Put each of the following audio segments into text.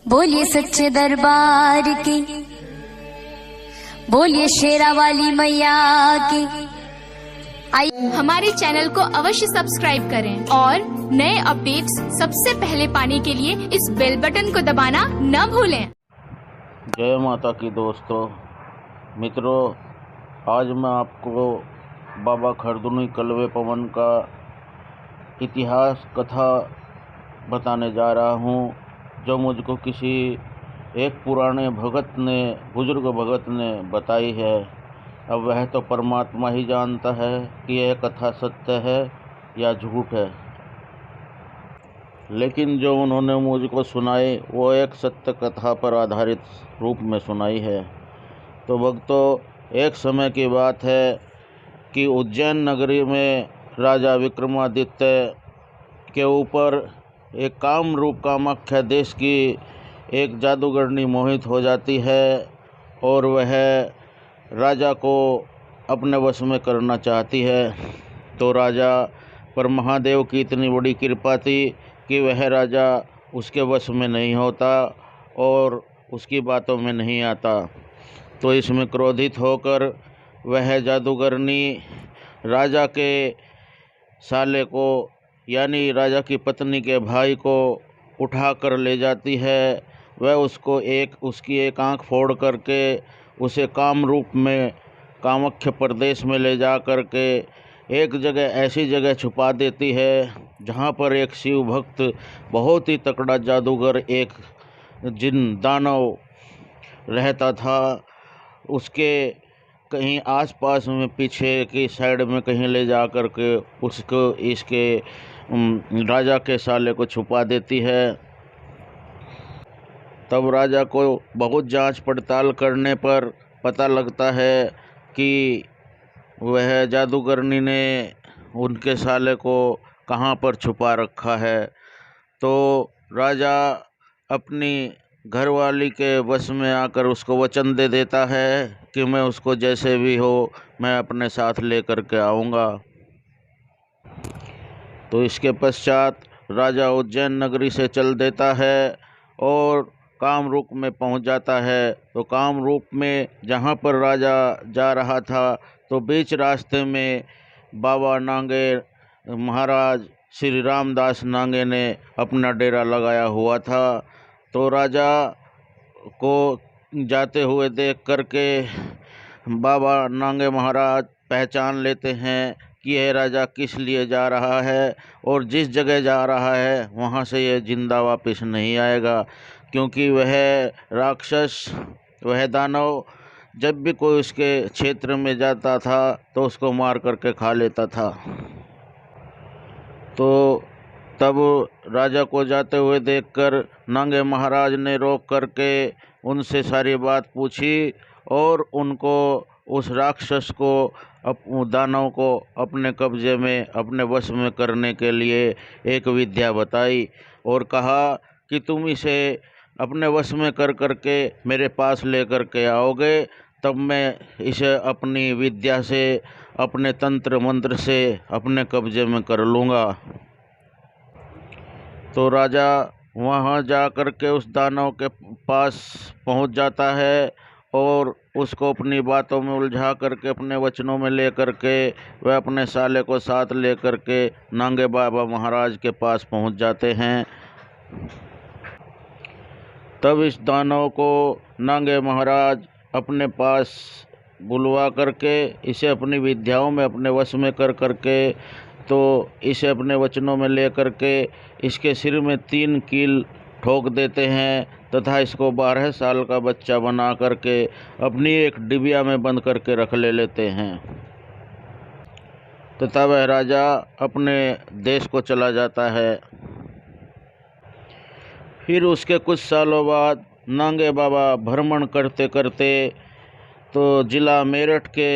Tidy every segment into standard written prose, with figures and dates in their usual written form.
बोलिए सच्चे दरबार की, बोलिए शेरा वाली मैया की। हमारे चैनल को अवश्य सब्सक्राइब करें और नए अपडेट्स सबसे पहले पाने के लिए इस बेल बटन को दबाना न भूलें। जय माता की दोस्तों मित्रों, आज मैं आपको बाबा खरदुनी कलवे पवन का इतिहास कथा बताने जा रहा हूँ, जो मुझको किसी एक पुराने बुजुर्ग भगत ने बताई है। अब वह तो परमात्मा ही जानता है कि यह कथा सत्य है या झूठ है, लेकिन जो उन्होंने मुझको सुनाई वो एक सत्य कथा पर आधारित रूप में सुनाई है। तो भक्तों, एक समय की बात है कि उज्जैन नगरी में राजा विक्रमादित्य के ऊपर एक कामरूप कामाख्या देश की एक जादूगरनी मोहित हो जाती है और वह राजा को अपने वश में करना चाहती है। तो राजा पर महादेव की इतनी बड़ी कृपा थी कि वह राजा उसके वश में नहीं होता और उसकी बातों में नहीं आता। तो इसमें क्रोधित होकर वह जादूगरनी राजा के साले को यानी राजा की पत्नी के भाई को उठा कर ले जाती है। वह उसकी एक आंख फोड़ करके उसे कामरूप में कामाख्या प्रदेश में ले जा कर के एक जगह ऐसी जगह छुपा देती है जहाँ पर एक शिव भक्त बहुत ही तकड़ा जादूगर एक जिन दानव रहता था। उसके कहीं आसपास में पीछे की साइड में कहीं ले जा कर के उसको इसके राजा के साले को छुपा देती है। तब राजा को बहुत जांच पड़ताल करने पर पता लगता है कि वह जादूगरनी ने उनके साले को कहाँ पर छुपा रखा है। तो राजा अपनी घरवाली के वश में आकर उसको वचन दे देता है कि मैं उसको जैसे भी हो मैं अपने साथ लेकर के आऊँगा। तो इसके पश्चात राजा उज्जैन नगरी से चल देता है और कामरूप में पहुंच जाता है। तो कामरूप में जहां पर राजा जा रहा था तो बीच रास्ते में बाबा नांगे महाराज श्री रामदास नांगे ने अपना डेरा लगाया हुआ था। तो राजा को जाते हुए देख करके बाबा नांगे महाराज पहचान लेते हैं कि यह राजा किस लिए जा रहा है और जिस जगह जा रहा है वहाँ से यह जिंदा वापस नहीं आएगा, क्योंकि वह राक्षस वह दानव जब भी कोई उसके क्षेत्र में जाता था तो उसको मार करके खा लेता था। तो तब राजा को जाते हुए देखकर नांगे महाराज ने रोक करके उनसे सारी बात पूछी और उनको उस राक्षस को दानव को अपने कब्जे में अपने वश में करने के लिए एक विद्या बताई और कहा कि तुम इसे अपने वश में कर करके मेरे पास ले कर के आओगे, तब मैं इसे अपनी विद्या से अपने तंत्र मंत्र से अपने कब्जे में कर लूँगा। तो राजा वहाँ जा कर के उस दानव के पास पहुँच जाता है और उसको अपनी बातों में उलझा करके अपने वचनों में ले करके वह अपने साले को साथ ले करके नांगे बाबा महाराज के पास पहुँच जाते हैं। तब इस दानव को नांगे महाराज अपने पास बुलवा करके इसे अपनी विद्याओं में अपने वश में कर करके तो इसे अपने वचनों में ले करके इसके सिर में 3 कील ठोक देते हैं तथा इसको 12 साल का बच्चा बना करके अपनी एक डिबिया में बंद करके रख लेते हैं। तथा वह राजा अपने देश को चला जाता है। फिर उसके कुछ सालों बाद नांगे बाबा भ्रमण करते करते तो जिला मेरठ के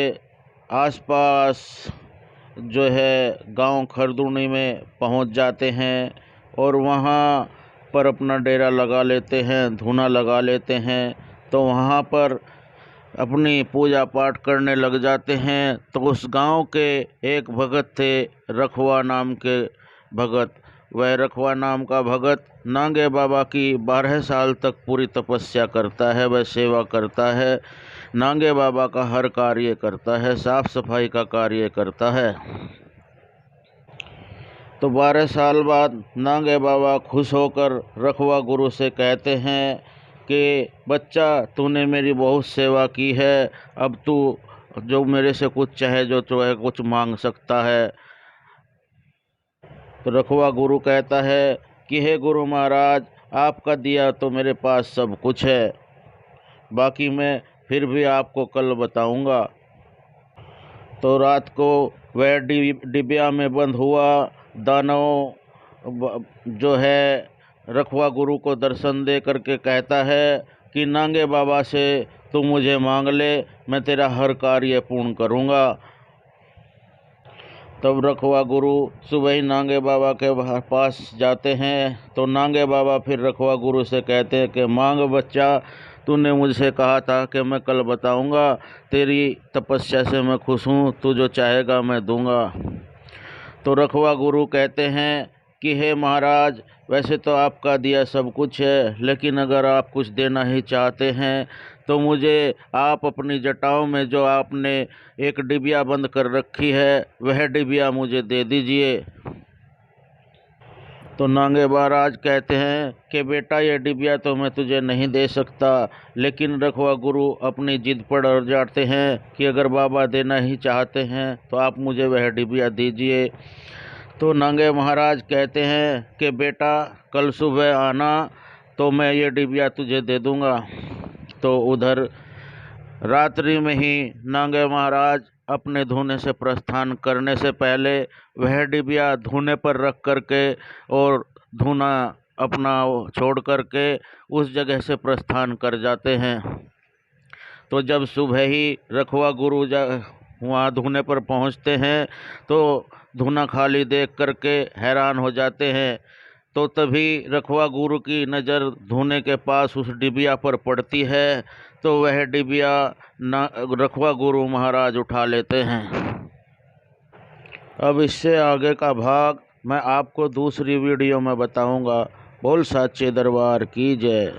आसपास जो है गांव खरदुनी में पहुंच जाते हैं और वहां पर अपना डेरा लगा लेते हैं, धूना लगा लेते हैं। तो वहां पर अपनी पूजा पाठ करने लग जाते हैं। तो उस गांव के एक भगत थे, रखवा नाम के भगत, वह रखवा नाम का भगत नांगे बाबा की 12 साल तक पूरी तपस्या करता है, वह सेवा करता है, नांगे बाबा का हर कार्य करता है, साफ सफाई का कार्य करता है। तो 12 साल बाद नांगे बाबा खुश होकर रखवा गुरु से कहते हैं कि बच्चा, तूने मेरी बहुत सेवा की है, अब तू जो मेरे से कुछ चाहे जो है कुछ मांग सकता है। तो रखवा गुरु कहता है कि हे गुरु महाराज, आपका दिया तो मेरे पास सब कुछ है, बाकी मैं फिर भी आपको कल बताऊंगा। तो रात को वह डिबिया में बंद हुआ दानव जो है रखवा गुरु को दर्शन दे करके कहता है कि नांगे बाबा से तू मुझे मांग ले, मैं तेरा हर कार्य पूर्ण करूंगा। तब रखवा गुरु सुबह ही नांगे बाबा के पास जाते हैं। तो नांगे बाबा फिर रखवा गुरु से कहते हैं कि मांग बच्चा, तूने मुझसे कहा था कि मैं कल बताऊंगा, तेरी तपस्या से मैं खुश हूँ, तू जो चाहेगा मैं दूंगा। तो रखवा गुरु कहते हैं कि हे महाराज, वैसे तो आपका दिया सब कुछ है, लेकिन अगर आप कुछ देना ही चाहते हैं तो मुझे आप अपनी जटाओं में जो आपने एक डिबिया बंद कर रखी है वह डिबिया मुझे दे दीजिए। तो नांगे महाराज कहते हैं कि बेटा, ये डिबिया तो मैं तुझे नहीं दे सकता, लेकिन रखवा गुरु अपनी जिद पर अड़ जाते हैं कि अगर बाबा देना ही चाहते हैं तो आप मुझे वह डिबिया दीजिए। तो नांगे महाराज कहते हैं कि बेटा, कल सुबह आना तो मैं ये डिबिया तुझे दे दूंगा। तो उधर रात्रि में ही नांगे महाराज अपने धुने से प्रस्थान करने से पहले वह डिबिया धुने पर रख करके और धुना अपना छोड़ करके उस जगह से प्रस्थान कर जाते हैं। तो जब सुबह ही रखवा गुरु वहाँ धुने पर पहुँचते हैं तो धुना खाली देख करके हैरान हो जाते हैं। तो तभी रखवा गुरु की नज़र धुने के पास उस डिबिया पर पड़ती है, तो वह डिबिया रखवा गुरु महाराज उठा लेते हैं। अब इससे आगे का भाग मैं आपको दूसरी वीडियो में बताऊंगा। बोल साचे दरबार की जय।